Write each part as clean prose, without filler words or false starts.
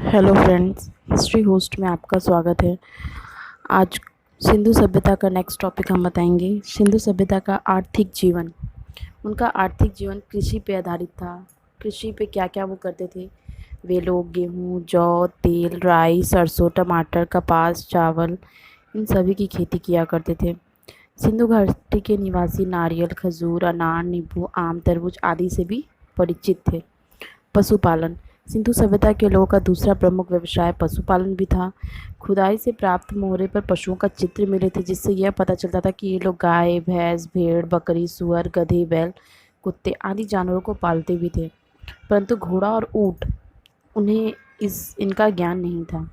Hello friends, history host में आपका स्वागत है। आज सिंधु सभ्यता का नेक्स्ट टॉपिक हम बताएंगे। सिंधु सभ्यता का आर्थिक जीवन। उनका आर्थिक जीवन कृषि पे आधारित था। कृषि पे क्या क्या वो करते थे। वे लोग गेहूँ, जौ, तेल, राई, सरसों, टमाटर, कपास, चावल, इन सभी की खेती किया करते थे। सिंधु घाटी के निवासी नारियल, खजूर, अनार, नींबू, आम, तरबूज आदि से भी परिचित थे। पशुपालन। सिंधु सभ्यता के लोगों का दूसरा प्रमुख व्यवसाय पशुपालन भी था। खुदाई से प्राप्त मोहरे पर पशुओं का चित्र मिले थे, जिससे यह पता चलता था कि ये लोग गाय, भैंस, भेड़, बकरी, सुअर, गधे, बैल, कुत्ते आदि जानवरों को पालते भी थे, परंतु घोड़ा और ऊँट उन्हें इनका ज्ञान नहीं था।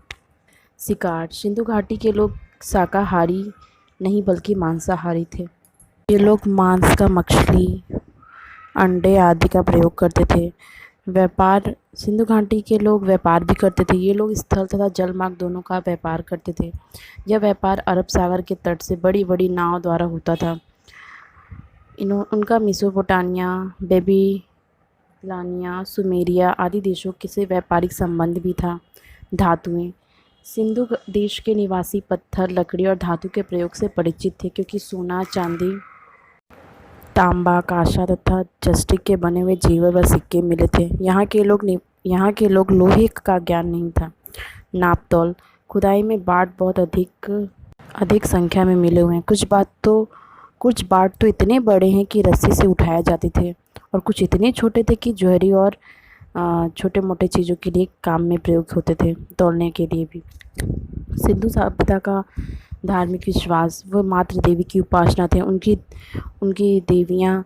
शिकार। सिंधु घाटी के लोग शाकाहारी नहीं बल्कि मांसाहारी थे। ये लोग मांस का मछली, अंडे आदि का प्रयोग करते थे। व्यापार। सिंधु घाटी के लोग व्यापार भी करते थे। ये लोग स्थल तथा जलमार्ग दोनों का व्यापार करते थे। यह व्यापार अरब सागर के तट से बड़ी बड़ी नाव द्वारा होता था। उनका मेसोपोटामिया, बेबीलोनिया, सुमेरिया आदि देशों के से व्यापारिक संबंध भी था। धातुएं। सिंधु देश के निवासी पत्थर, लकड़ी और धातु के प्रयोग से परिचित थे, क्योंकि सोना, चांदी, तांबा, कांसा तथा जस्टिक के बने हुए जेवर व सिक्के मिले थे। यहाँ के लोग लोहे का ज्ञान नहीं था। नापतोल। खुदाई में बाट बहुत अधिक संख्या में मिले हुए हैं। कुछ बाट तो इतने बड़े हैं कि रस्सी से उठाए जाते थे, और कुछ इतने छोटे थे कि ज्वेलरी और छोटे मोटे चीज़ों के लिए काम में प्रयोग होते थे, तौलने के लिए भी। सिंधु सभ्यता का धार्मिक विश्वास। वह मात्र देवी की उपासना थे। उनकी देवियाँ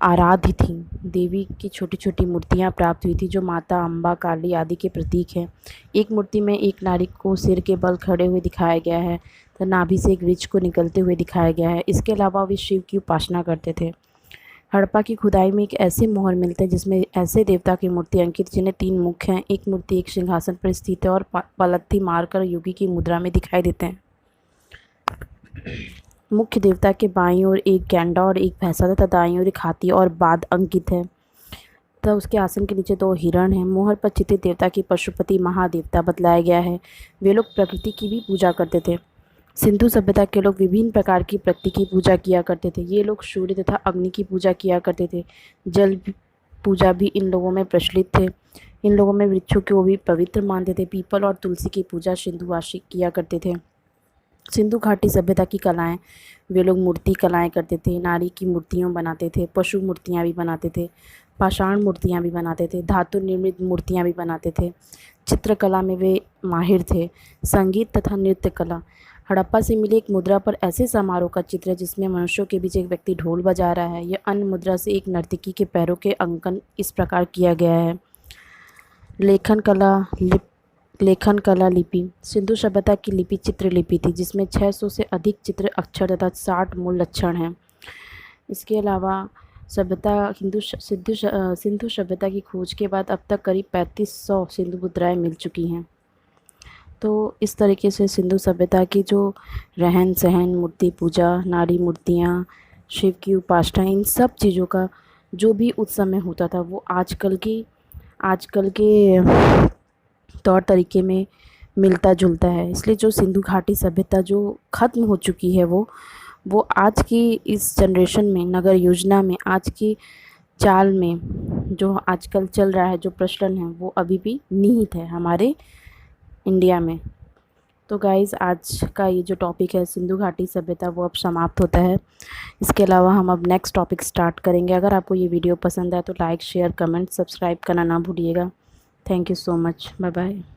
आराध्य थीं। देवी की छोटी छोटी मूर्तियाँ प्राप्त हुई थी, जो माता अम्बा, काली आदि के प्रतीक हैं। एक मूर्ति में एक नारी को सिर के बल खड़े हुए दिखाया गया है, तो नाभि से एक वृक्ष को निकलते हुए दिखाया गया है। इसके अलावा वे शिव की उपासना करते थे। हड़प्पा की खुदाई में एक ऐसे मोहर मिलते हैं जिसमें ऐसे देवता की मूर्ति अंकित, जिन्हें 3 मुख हैं। एक मूर्ति एक सिंहासन पर स्थित है और पलथी मारकर योगी की मुद्रा में दिखाई देते हैं। मुख्य देवता के बाईं ओर एक गैंडा और एक भैंसा तथा दाईं ओर एक हाथी और बाघ अंकित है, तथा उसके आसन के नीचे 2 हिरण हैं। मोहर पर चित्रित देवता की पशुपति महादेवता बतलाया गया है। वे लोग प्रकृति की भी पूजा करते थे। सिंधु सभ्यता के लोग विभिन्न प्रकार की प्रकृति की पूजा किया करते थे। ये लोग सूर्य तथा अग्नि की पूजा किया करते थे। जल पूजा भी इन लोगों में प्रचलित थे। इन लोगों में वृक्षों को भी पवित्र मानते थे। पीपल और तुलसी की पूजा सिंधुवासी किया करते थे। सिंधु घाटी सभ्यता की कलाएं। वे लोग मूर्ति कलाएं करते थे। नारी की मूर्तियाँ बनाते थे। पशु मूर्तियाँ भी बनाते थे। पाषाण मूर्तियाँ भी बनाते थे। धातु निर्मित मूर्तियाँ भी बनाते थे। चित्रकला में वे माहिर थे। संगीत तथा नृत्य कला। हड़प्पा से मिली एक मुद्रा पर ऐसे समारोह का चित्र है जिसमें मनुष्यों के बीच एक व्यक्ति ढोल बजा रहा है। यह अन्य मुद्रा से एक नर्तकी के पैरों के अंकन इस प्रकार किया गया है। लेखन कला लिपि। सिंधु सभ्यता की लिपि चित्रलिपि थी, जिसमें 600 से अधिक चित्र अक्षर तथा 60 मूल लक्षण हैं। इसके अलावा सिंधु सभ्यता की खोज के बाद अब तक करीब 3500 सिंधु मुद्राएं मिल चुकी हैं। तो इस तरीके से सिंधु सभ्यता की जो रहन सहन, मूर्ति पूजा, नारी मूर्तियाँ, शिव की उपासना, इन सब चीज़ों का जो भी उस समय होता था वो आजकल के तौर तरीके में मिलता जुलता है। इसलिए जो सिंधु घाटी सभ्यता जो ख़त्म हो चुकी है वो आज की इस जनरेशन में, नगर योजना में, आज की चाल में जो आजकल चल रहा है, जो प्रचलन है, वो अभी भी निहित है हमारे इंडिया में। तो गाइज़, आज का ये जो टॉपिक है सिंधु घाटी सभ्यता, वो अब समाप्त होता है। इसके अलावा हम अब नेक्स्ट टॉपिक स्टार्ट करेंगे। अगर आपको ये वीडियो पसंद आए तो लाइक, शेयर, कमेंट, सब्सक्राइब करना ना भूलिएगा। Thank you so much. Bye bye.